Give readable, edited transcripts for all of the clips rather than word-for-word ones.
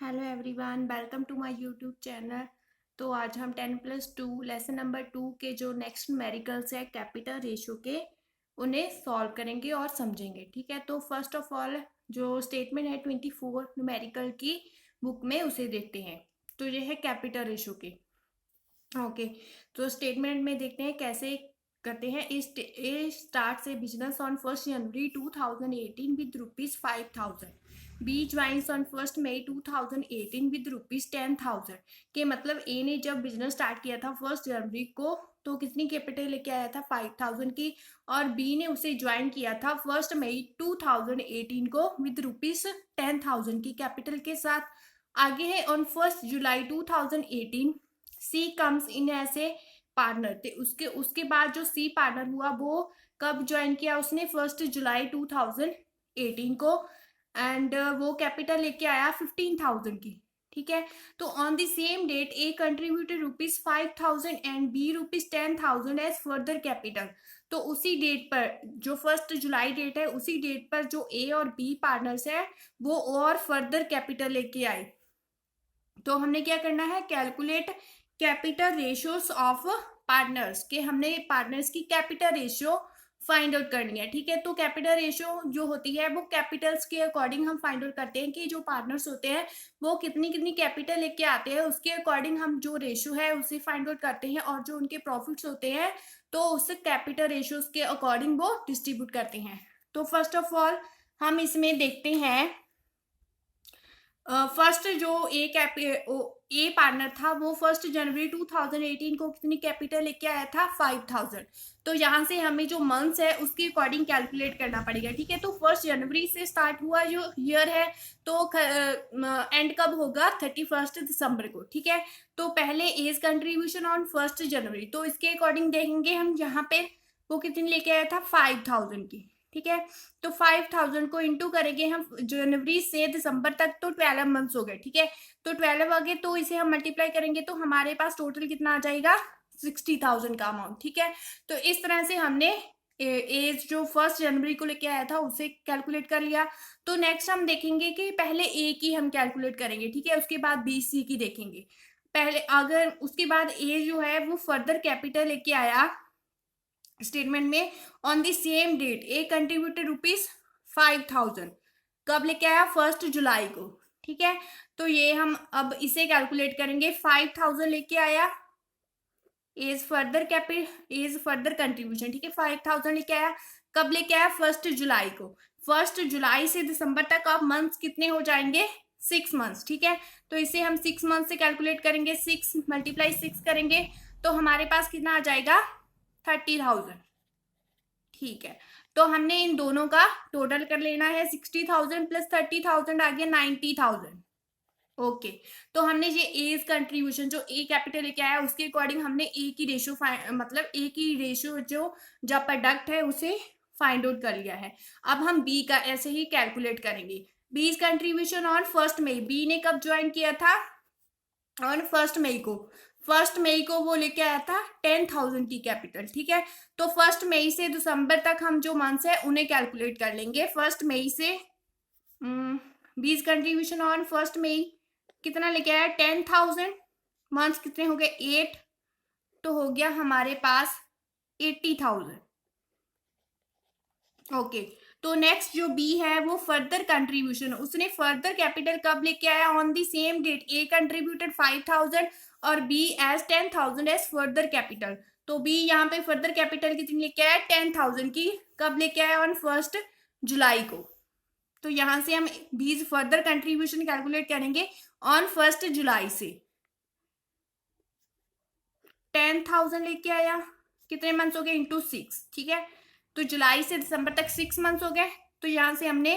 Hello everyone, welcome to my YouTube channel. तो आज हम 10+2 लेसन नंबर 2 के जो नेक्स्ट न्यूमेरिकल्स है कैपिटल रेशियो के, उन्हें सॉल्व करेंगे और समझेंगे। ठीक है, तो फर्स्ट ऑफ ऑल जो स्टेटमेंट है 24 न्यूमेरिकल की बुक में, उसे देखते हैं। तो ये है कैपिटल रेशियो के। ओके, तो स्टेटमेंट में देखते हैं कैसे करते हैं। A starts a business on 1 January 2018 with rupees 5000। B joins on 1 May 2018 with rupees 10,000। के मतलब ए ने जब बिजनेस स्टार्ट किया था 1 जनवरी को, तो कितनी कैपिटल लेके आया था 5000 की। और बी ने उसे ज्वाइन किया था 1 मई 2018 को विद रुपीज 10,000 की कैपिटल के साथ। आगे है on 1 July 2018 C comes in as a partner. तो उसके उसके बाद जो सी पार्टनर हुआ वो कब ज्वाइन किया उसने, 1 जुलाई 2018 को। एंड वो कैपिटल लेके आया 15,000 की। ठीक है, तो on the same date A contributed rupees 5,000 and B rupees 10,000 as further capital. तो उसी डेट पर, जो 1 जुलाई डेट है, उसी डेट पर जो ए और बी पार्टनर्स है वो और फर्दर कैपिटल लेके आए। तो हमने क्या करना है, calculate capital ratios of partners के। हमने पार्टनर्स की कैपिटल रेशियो फाइंड आउट करनी है। ठीक है, तो कैपिटल रेशियो जो होती है वो कैपिटल्स के अकॉर्डिंग हम फाइंड आउट करते हैं कि जो पार्टनर्स होते हैं वो कितनी कितनी कैपिटल लेके आते हैं, उसके अकॉर्डिंग हम जो रेशियो है उसे फाइंड आउट करते हैं। और जो उनके प्रॉफिट्स होते हैं तो उस कैपिटल रेशियोज के अकॉर्डिंग वो डिस्ट्रीब्यूट करते हैं। तो फर्स्ट ऑफ ऑल हम इसमें देखते हैं, फर्स्ट जो ए पार्टनर था वो 1 जनवरी 2018 को कितनी कैपिटल लेके आया था 5000। तो यहाँ से हमें जो मंथ्स है उसके अकॉर्डिंग कैलकुलेट करना पड़ेगा। ठीक है, तो 1 जनवरी से स्टार्ट हुआ जो ईयर है, तो एंड कब होगा 31 दिसंबर को। ठीक है, तो पहले एज कंट्रीब्यूशन ऑन 1 जनवरी, तो इसके अकॉर्डिंग देखेंगे हम यहाँ पे वो कितनी लेके आया था 5000 की। ठीक है, तो 5000 को इंटू करेंगे हम जनवरी से दिसंबर तक, तो 12 मंथ्स हो गए। ठीक है, तो 12 आ गए, तो इसे हम मल्टीप्लाई करेंगे तो हमारे पास टोटल कितना आ जाएगा 60,000 का अमाउंट। ठीक है, तो इस तरह से हमने एज जो 1 जनवरी को लेके आया था उसे कैलकुलेट कर लिया। तो नेक्स्ट हम देखेंगे कि पहले ए की हम कैलकुलेट करेंगे। ठीक है, उसके बाद बी सी की देखेंगे। पहले अगर उसके बाद ए जो है वो फर्दर कैपिटल लेके आया स्टेटमेंट में, on the same date A contributed rupees 5000। कब लेके आया 1 जुलाई को। ठीक है, तो ये हम अब इसे कैलकुलेट करेंगे। 5000 लेके आया एज फर्दर कंट्रीब्यूशन। ठीक है, 5000 लेके आया, कब लेके आया 1 जुलाई को। 1 जुलाई से दिसंबर तक अब मंथ्स कितने हो जाएंगे 6 मंथ्स। ठीक है, तो इसे हम 6 मंथ से कैलकुलेट करेंगे, 6 मल्टीप्लाई 6 करेंगे तो हमारे पास कितना आ जाएगा 30,000। ठीक है, तो हमने इन दोनों का टोटल कर लेना है। 60,000 प्लस 30,000 आ गया 90,000। ओके, तो हमने ये एज कंट्रीब्यूशन जो ए कैपिटल लेके आया उसके अकॉर्डिंग हमने ए की रेशियो मतलब ए की रेशियो जो जब प्रोडक्ट है उसे फाइंड आउट कर लिया है। अब हम बी का ऐसे ही कैलकुलेट करेंगे। बीज कंट्रीब्यूशन ऑन 1 मई, बी ने कब ज्वाइन किया था ऑन 1 मई को। 1 मई को वो लेके आया था 10,000 की कैपिटल। ठीक है, तो 1 मई से दिसंबर तक हम जो मंथ्स है उन्हें कैलकुलेट कर लेंगे। 1 मई से बीज कंट्रीब्यूशन ऑन 1 मई कितना लेके आया 10,000। मंथ्स कितने हो गए 8, तो हो गया हमारे पास 80,000। ओके, तो नेक्स्ट जो बी है वो फर्दर कंट्रीब्यूशन, उसने फर्दर कैपिटल कब लेके आया on the same date. A contributed 5000 और B as 10,000 as further capital. तो बी यहाँ पे फर्दर कैपिटल कितनी लेके आया 10,000 की, कब लेके आया ऑन 1 जुलाई को। तो यहां से हम बीज फर्दर कंट्रीब्यूशन कैलकुलेट करेंगे ऑन 1 जुलाई से। 10,000 लेके आया, कितने मंथ्स हो गए इंटू 6। ठीक है, तो जुलाई से दिसंबर तक 6 मंथ्स हो गए, तो यहां से हमने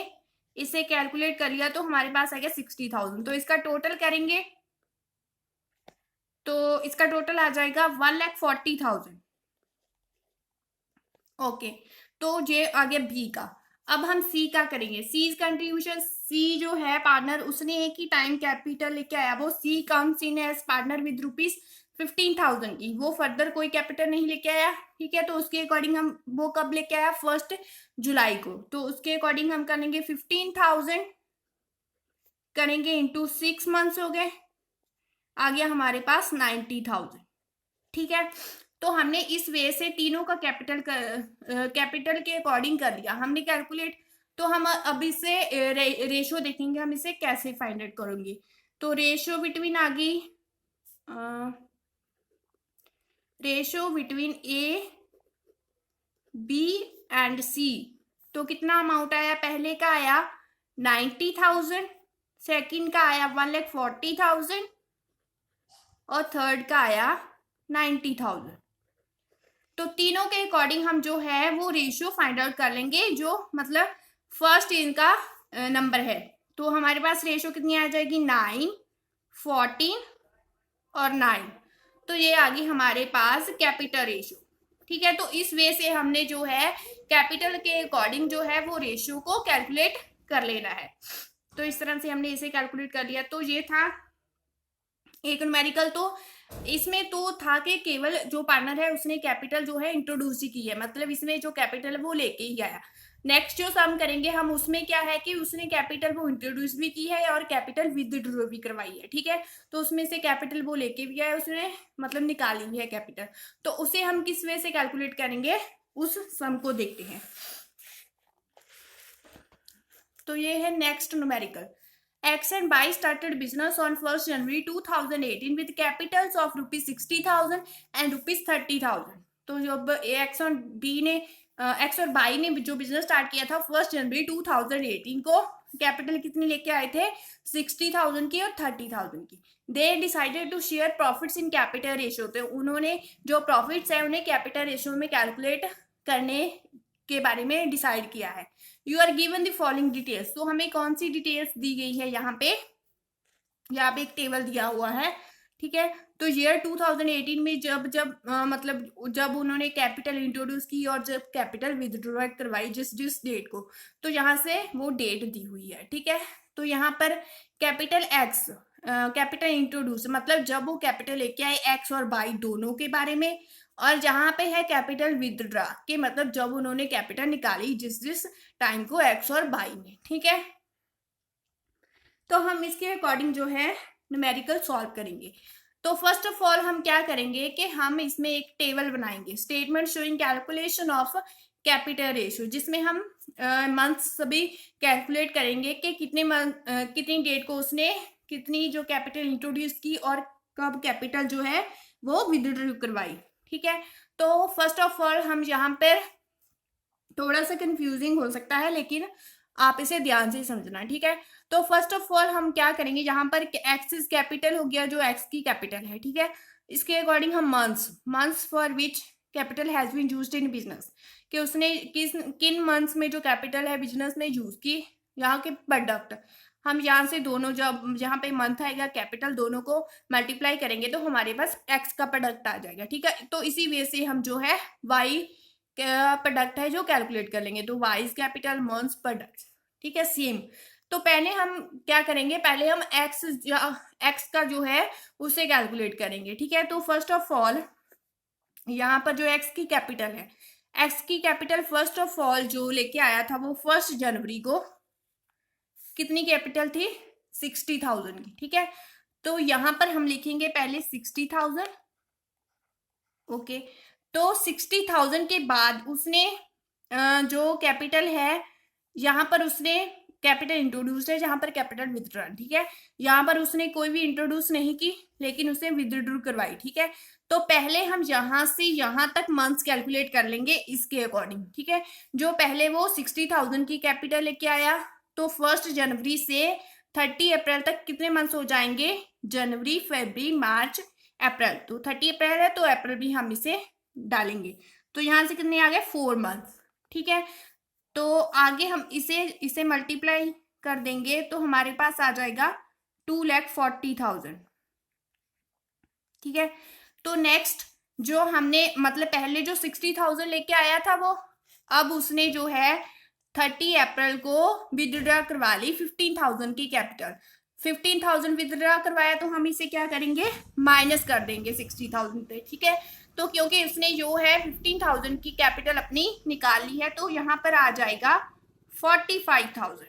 इसे कैलकुलेट कर लिया तो हमारे पास आ गया 60,000। तो इसका टोटल करेंगे तो इसका टोटल आ जाएगा 1,40,000। ओके, तो ये आ गया बी का। अब हम सी का करेंगे। सी कंट्रीब्यूशन, सी जो है पार्टनर उसने एक ही टाइम कैपिटल लेके आया, वो C comes in as partner with rupees 15,000 की, वो फर्दर कोई कैपिटल नहीं लेके आया। ठीक है, तो उसके अकॉर्डिंग हम वो कब लेके आया 1 जुलाई को, तो उसके अकॉर्डिंग हम करेंगे 15,000 करेंगे इंटू 6 मंथ्स हो गए, आ गया हमारे पास 90,000। ठीक है, तो हमने इस वे से तीनों का कैपिटल के अकॉर्डिंग कर लिया हमने कैलकुलेट। तो हम अब इसे रेशो देखेंगे, हम इसे कैसे फाइंड आउट करेंगे। तो रेशो बिटवीन आ गई, ratio between A B and C. तो कितना अमाउंट आया, पहले का आया 90,000, सेकंड का आया 1,40,000 और थर्ड का आया 90,000। तो तीनों के अकॉर्डिंग हम जो है वो रेशियो फाइंड आउट कर लेंगे, जो मतलब फर्स्ट इनका नंबर है। तो हमारे पास रेशियो कितनी आ जाएगी, 9, 14 और 9। तो ये आ गई हमारे पास कैपिटल रेशियो। ठीक है, तो इस वे से हमने जो है कैपिटल के अकॉर्डिंग जो है वो रेशियो को कैलकुलेट कर लेना है। तो इस तरह से हमने इसे कैलकुलेट कर लिया। तो ये था एक न्यूमेरिकल। तो इसमें तो था कि केवल जो पार्टनर है उसने कैपिटल जो है इंट्रोड्यूस ही की है, मतलब इसमें जो कैपिटल है वो लेके ही आया। नेक्स्ट जो सम करेंगे हम उसमें क्या है कि उसने कैपिटल वो इंट्रोड्यूस भी की है और कैपिटल विदड्रॉ भी करवाई है। ठीक है, तो उसमें से कैपिटल वो लेके भी आया, उसने मतलब निकाली भी है कैपिटल। तो उसे हम किस वे से कैलकुलेट करेंगे, उस सम को देखते हैं। तो ये है next numerical. X and Y started business on 1st January 2018 with capitals of ₹60,000 and ₹30,000। तो जब X और B ने X और Y ने जो बिजनेस स्टार्ट किया था 1st जनवरी 2018 को, कैपिटल कितनी लेके आए थे, 60,000 की और 30,000 की। They decided to share profits in capital ratio. तो उन्होंने जो प्रॉफिट्स है उन्हें कैपिटल रेशियो में कैलकुलेट करने के बारे में डिसाइड किया है। You are given the following details. तो हमें कौन सी डिटेल्स दी गई है, यहाँ पे एक टेबल दिया हुआ है। ठीक है, तो ईयर 2018 में मतलब जब उन्होंने कैपिटल इंट्रोड्यूस की और जब कैपिटल विदड्रॉ करवाई जिस डेट को, तो यहाँ से वो डेट दी हुई है। ठीक है, तो यहाँ पर कैपिटल एक्स कैपिटल इंट्रोड्यूस मतलब जब वो कैपिटल लेके आए एक्स और वाई दोनों के बारे में, और जहां पे है कैपिटल विदड्रा के मतलब जब उन्होंने कैपिटल निकाली जिस टाइम को एक्स और वाई में। ठीक है, तो हम इसके अकॉर्डिंग जो है न्यूमेरिकल सॉल्व करेंगे। तो फर्स्ट ऑफ ऑल हम क्या करेंगे कि हम इसमें एक टेबल बनाएंगे, statement showing calculation of capital ratio, जिसमें हम मंथ्स सभी कैलकुलेट करेंगे कि कितनी डेट को उसने कितनी जो कैपिटल इंट्रोड्यूस की और कब कैपिटल जो है वो विदड्रॉ करवाई। ठीक है, तो फर्स्ट ऑफ ऑल हम यहाँ पर थोड़ा सा कंफ्यूजिंग हो सकता है लेकिन आप इसे ध्यान से समझना। ठीक है, तो फर्स्ट ऑफ ऑल हम क्या करेंगे, यहाँ पर एक्स इज कैपिटल हो गया जो एक्स की कैपिटल है। ठीक है, इसके अकॉर्डिंग हम months for which capital has been used in business, कि उसने किन मंथ्स में जो कैपिटल है बिजनेस में यूज की। यहाँ के प्रोडक्ट हम यहाँ से दोनों जब यहाँ पे मंथ आएगा कैपिटल दोनों को मल्टीप्लाई करेंगे तो हमारे पास एक्स का प्रोडक्ट आ जाएगा। ठीक है, तो इसी वे से हम जो है वाई प्रोडक्ट है जो कैलकुलेट कर लेंगे। तो Y is capital months product. ठीक है, सेम। तो पहले हम क्या करेंगे, पहले हम एक्स का जो है उसे कैलकुलेट करेंगे। ठीक है, तो फर्स्ट ऑफ ऑल यहाँ पर जो एक्स की कैपिटल है, एक्स की कैपिटल फर्स्ट ऑफ ऑल जो लेके आया था वो 1 जनवरी को कितनी कैपिटल थी, 60,000 की। ठीक है, तो यहाँ पर हम लिखेंगे पहले 60,000। ओके, तो 60,000 के बाद उसने जो कैपिटल है यहाँ पर उसने कैपिटल इंट्रोड्यूस है, जहां पर कैपिटल विदड्रॉ। ठीक है, यहाँ पर उसने कोई भी इंट्रोड्यूस नहीं की लेकिन उसने विदड्रॉ करवाई। ठीक है, तो पहले हम यहाँ से यहाँ तक मंथ्स कैलकुलेट कर लेंगे इसके अकॉर्डिंग। ठीक है, जो पहले वो 60,000 की कैपिटल लेके आया तो 1 जनवरी से 30 अप्रैल तक कितने मंथ्स हो जाएंगे, जनवरी फरवरी मार्च अप्रैल। तो 30 अप्रैल है तो अप्रैल भी हम इसे डालेंगे। तो यहाँ से कितने आ गए, 4 मंथ्स। ठीक है, तो आगे हम इसे मल्टीप्लाई कर देंगे तो हमारे पास आ जाएगा 2,40,000। ठीक है, तो नेक्स्ट जो हमने मतलब पहले जो 60,000 लेके आया था वो अब उसने जो है 30 अप्रैल को विदड्रॉ करवा ली 15,000 की कैपिटल। 15,000 विदड्रॉ करवाया तो हम इसे क्या करेंगे, माइनस कर देंगे 60,000 पे। ठीक है, तो क्योंकि उसने जो है 15,000 की कैपिटल अपनी निकाल ली है तो यहाँ पर आ जाएगा 45,000।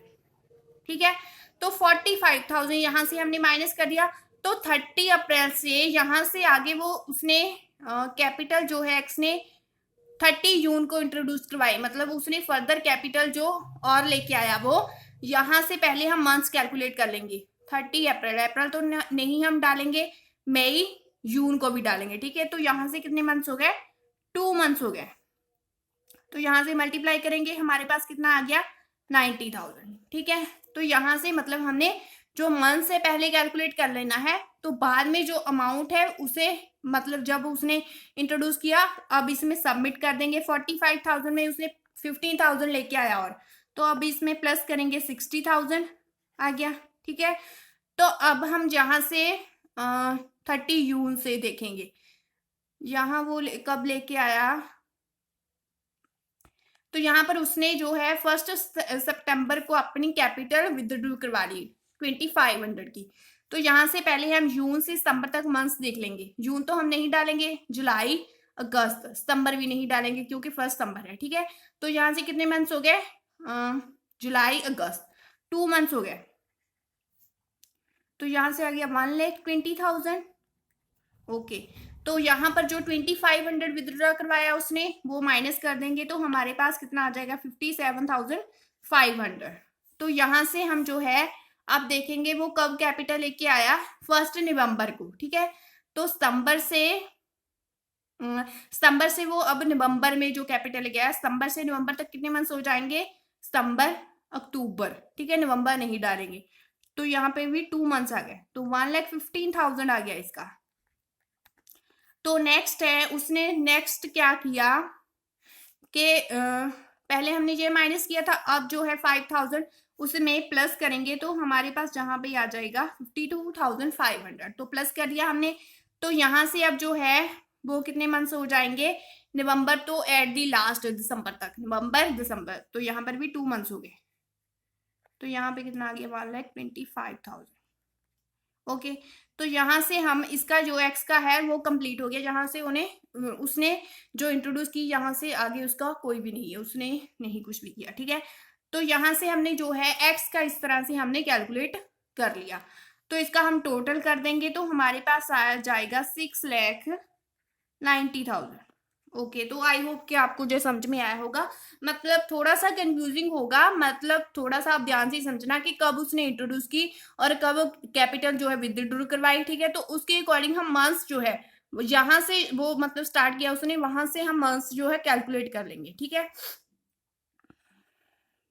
ठीक है, तो 45,000 यहाँ से हमने माइनस कर दिया। तो 30 अप्रैल से यहाँ से आगे वो उसने कैपिटल जो है एक्स ने 30 जून को इंट्रोड्यूस करवाई, मतलब उसने फर्दर कैपिटल जो और लेके आया वो यहाँ से पहले हम मंथ्स कैलकुलेट कर लेंगे। 30 अप्रैल, अप्रैल तो नहीं हम डालेंगे, मई जून को भी डालेंगे, ठीक है। तो यहाँ से कितने मंथ्स हो गए, 2 मंथ्स हो गए। तो यहाँ से मल्टीप्लाई करेंगे, हमारे पास कितना आ गया 90,000, ठीक है। तो यहाँ से मतलब हमने जो मंथ से पहले कैलकुलेट कर लेना है, तो बाद में जो अमाउंट है उसे मतलब जब उसने इंट्रोड्यूस किया अब इसमें सबमिट कर देंगे। 45,000 में उसने 15,000 लेके आया और, तो अब इसमें प्लस करेंगे 60,000 आ गया, ठीक है। तो अब हम जहाँ से 30 जून से देखेंगे, यहाँ वो कब लेके आया, तो यहाँ पर उसने जो है 1 सितंबर को अपनी कैपिटल विदड्रॉ करवा ली 2500 की। तो यहाँ से पहले हम जून से सितंबर तक मंथ्स देख लेंगे। जून तो हम नहीं डालेंगे, जुलाई अगस्त, सितंबर भी नहीं डालेंगे क्योंकि 1 सितंबर है, ठीक है। तो यहाँ से कितने मंथ्स हो गए, जुलाई अगस्त, 2 मंथ्स हो गए। तो यहाँ से आ गया 1,20,000, ओके। तो यहाँ पर जो 2500 विदड्रॉ करवाया उसने वो माइनस कर देंगे, तो हमारे पास कितना आ जाएगा 57,500। तो यहाँ से हम जो है अब देखेंगे वो कब कैपिटल लेके आया, 1 नवंबर को, ठीक है। तो सितंबर से वो अब नवंबर में जो कैपिटल लेके आया, सितंबर से नवंबर तक कितने मंथ्स हो जाएंगे, सितंबर अक्टूबर, ठीक है, नवंबर नहीं डालेंगे। तो यहाँ पे भी 2 मंथ्स आ गए, तो 1,15,000 आ गया इसका। तो नेक्स्ट है, उसने नेक्स्ट क्या किया कि पहले हमने ये माइनस किया था, अब जो है 5,000 उसमें प्लस करेंगे, तो हमारे पास जहां पे आ जाएगा 52,500, तो प्लस कर दिया हमने। तो यहाँ से अब जो है वो कितने मंथ्स हो जाएंगे, नवंबर तो एट दी लास्ट दिसंबर तक, नवंबर दिसंबर, तो यहाँ पर भी 2 मंथ्स हो गए। तो यहाँ पे कितना आ गया 1,25,000, ओके। तो यहाँ से हम इसका जो एक्स का है वो कंप्लीट हो गया, जहां से उसने जो इंट्रोड्यूस की यहाँ से आगे उसका कोई भी नहीं है, उसने नहीं कुछ भी किया, ठीक है। तो यहाँ से हमने जो है एक्स का इस तरह से हमने कैलकुलेट कर लिया। तो इसका हम टोटल कर देंगे तो हमारे पास आ जाएगा 6,90,000, ओके। तो आई होप कि आपको जो समझ में आया होगा, मतलब थोड़ा सा कंफ्यूजिंग होगा, मतलब थोड़ा सा आप ध्यान से समझना कि कब उसने इंट्रोड्यूस की और कब कैपिटल जो है विदड्रॉ करवाई, ठीक है। तो उसके अकॉर्डिंग हम मंथ्स जो है जहां से वो मतलब स्टार्ट किया उसने वहां से हम मंथ्स जो है कैलकुलेट कर लेंगे, ठीक है।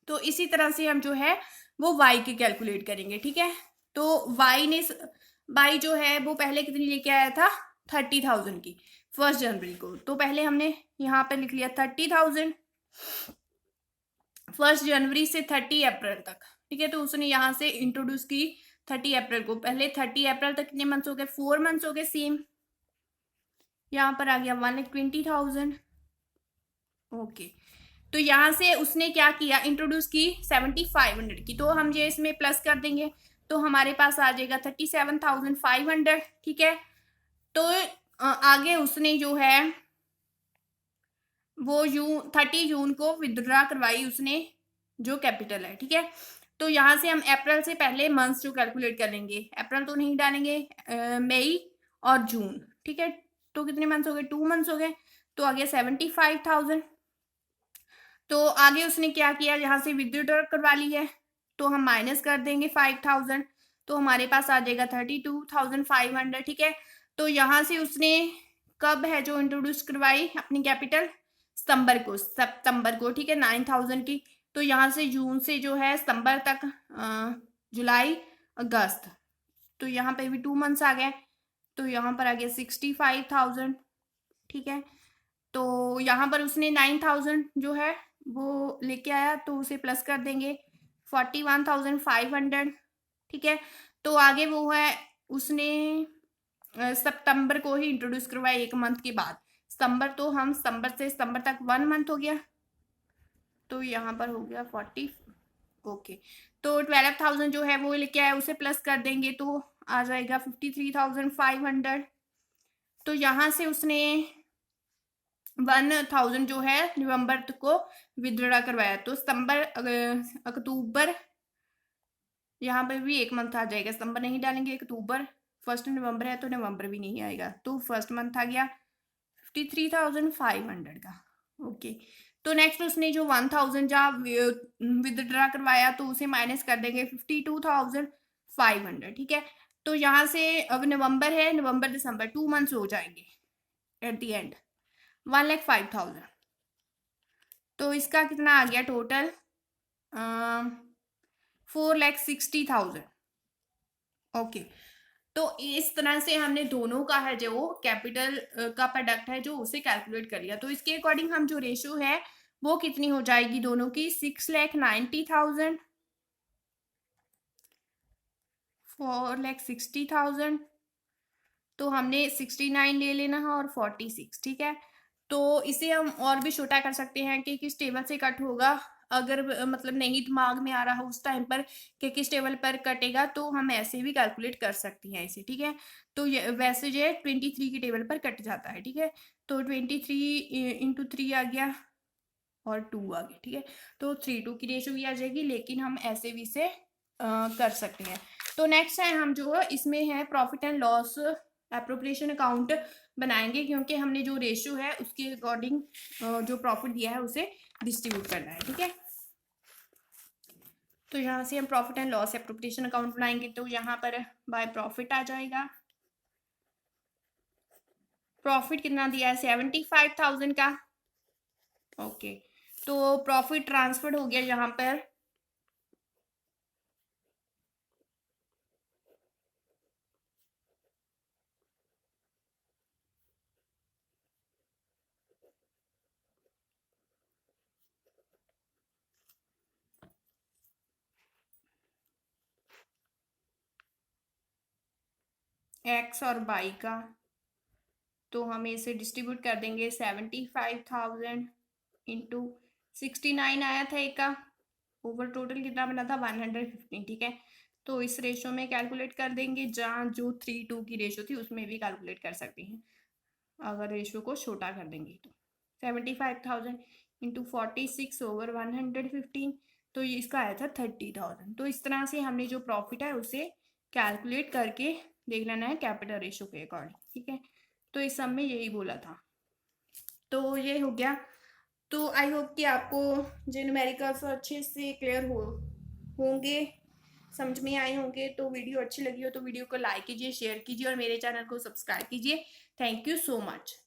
तो इसी तरह से हम जो है वो वाई की कैलकुलेट करेंगे, ठीक है। तो वाई जो है वो पहले कितनी लेके आया था 30,000 की 1 जनवरी को, तो पहले हमने यहाँ पे लिख लिया 30,000 1 जनवरी से 30 अप्रैल तक, ठीक है। तो उसने यहाँ से इंट्रोड्यूस की 30 अप्रैल को, पहले 30 अप्रैल तक कितने मंथ्स हो गए, 4 मंथ्स हो गए सेम। यहाँ पर आ गया 1,20,000, ओके। तो यहाँ से उसने क्या किया, इंट्रोड्यूस की 7,500 की, तो हम ये इसमें प्लस कर देंगे तो हमारे पास आ जाएगा 37,500, ठीक है। तो आगे उसने जो है वो 30 जून को विदड्रॉ करवाई उसने जो कैपिटल है, ठीक है। तो यहाँ से हम अप्रैल से पहले मंथ्स जो कैलकुलेट कर लेंगे, अप्रैल तो नहीं डालेंगे, मई और जून, ठीक है। तो कितने मंथ्स हो गए, 2 मंथ्स हो गए, तो आ गया 75,000। तो आगे उसने क्या किया, यहाँ से विदड्रॉ करवा ली है तो हम माइनस कर देंगे 5,000, तो हमारे पास आ जाएगा 32,500, ठीक है। तो यहाँ से उसने कब है जो इंट्रोड्यूस करवाई अपनी कैपिटल, सितंबर को, ठीक है, 9,000 की। तो यहाँ से जून से जो है सितंबर तक जुलाई अगस्त, तो यहाँ पे भी 2 मंथ्स आ गए, तो यहाँ पर आ गया 65,000, ठीक है। तो यहाँ पर उसने 9,000 जो है वो लेके आया तो उसे प्लस कर देंगे 41,500, ठीक है। तो आगे वो है उसने सितंबर को ही इंट्रोड्यूस करवाया 1 मंथ के बाद, सितंबर, तो हम सितंबर से सितंबर तक 1 मंथ हो गया, तो यहाँ पर हो गया 40, ओके। तो 12,000 जो है वो लेके आया उसे प्लस कर देंगे तो आ जाएगा 53,500। तो यहाँ से उसने 1,000 जो है नवंबर को विदड्रॉ करवाया, तो सितंबर अक्टूबर यहाँ पर भी एक मंथ आ जाएगा, सितंबर नहीं डालेंगे, अक्टूबर, 1 नवंबर है तो नवंबर भी नहीं आएगा, तो फर्स्ट मंथ आ गया 53,500 का। ओके, तो नेक्स्ट उसने जो 1,000 जहाँ विदड्रा करवाया तो उसे माइनस कर देंगे 52,500, ठीक है। तो यहाँ से अब नवंबर है, नवंबर दिसंबर 2 मंथ्स हो जाएंगे एट द एंड, 1,05,000। तो इसका कितना आ गया टोटल, 4,60,000। ओके, तो इस तरह से हमने दोनों का है जो कैपिटल का प्रोडक्ट है जो उसे कैलकुलेट कर लिया। तो इसके अकॉर्डिंग हम जो रेशियो है वो कितनी हो जाएगी दोनों की, 6,90,000, 4,60,000। तो हमने 69 ले लेना है और 46, ठीक है। तो इसे हम और भी छोटा कर सकते हैं कि किस टेबल से कट होगा, अगर मतलब नहीं दिमाग में आ रहा उस टाइम पर कि किस टेबल पर कटेगा, तो हम ऐसे भी कैलकुलेट कर सकती हैं इसे, ठीक है। तो ये वैसे जो है 23 की टेबल पर कट जाता है, ठीक है। तो 23 इंटू 3 आ गया और 2 आ गया, ठीक है। तो 3:2 की रेशो भी आ जाएगी, लेकिन हम ऐसे भी से कर सकते हैं। तो नेक्स्ट है हम जो इसमें है profit and loss appropriation account बनाएंगे, क्योंकि हमने जो रेशियो है उसके अकॉर्डिंग जो प्रॉफिट दिया है उसे डिस्ट्रीब्यूट करना है, ठीक है। तो यहाँ से हम profit and loss appropriation account बनाएंगे, तो यहाँ पर बाय प्रॉफिट आ जाएगा। प्रॉफिट कितना दिया है, 75,000 का। ओके, तो प्रॉफिट ट्रांसफर्ड हो गया यहाँ पर एक्स और वाई का, तो हमें इसे डिस्ट्रीब्यूट कर देंगे 75,000 इंटू 69 आया था एक का, ओवर टोटल कितना बना था 115, ठीक है। तो इस रेशो में कैलकुलेट कर देंगे, जहाँ जो 3:2 की रेशो थी उसमें भी कैलकुलेट कर सकते हैं अगर रेशो को छोटा कर देंगे तो। 75,000 इंटू 46 ओवर 115, तो ये इसका आया था 30,000। तो इस तरह से हमने जो प्रॉफिट है उसे कैलकुलेट करके देख लेना है कैपिटल रेशो के अकॉर्डिंग, ठीक है। तो इस सब में यही बोला था, तो ये हो गया। तो आई होप कि आपको जो न्यूमेरिकल्स अच्छे से क्लियर होंगे, समझ में आए होंगे। तो वीडियो अच्छी लगी हो तो वीडियो को लाइक कीजिए, शेयर कीजिए और मेरे चैनल को सब्सक्राइब कीजिए। Thank you so much.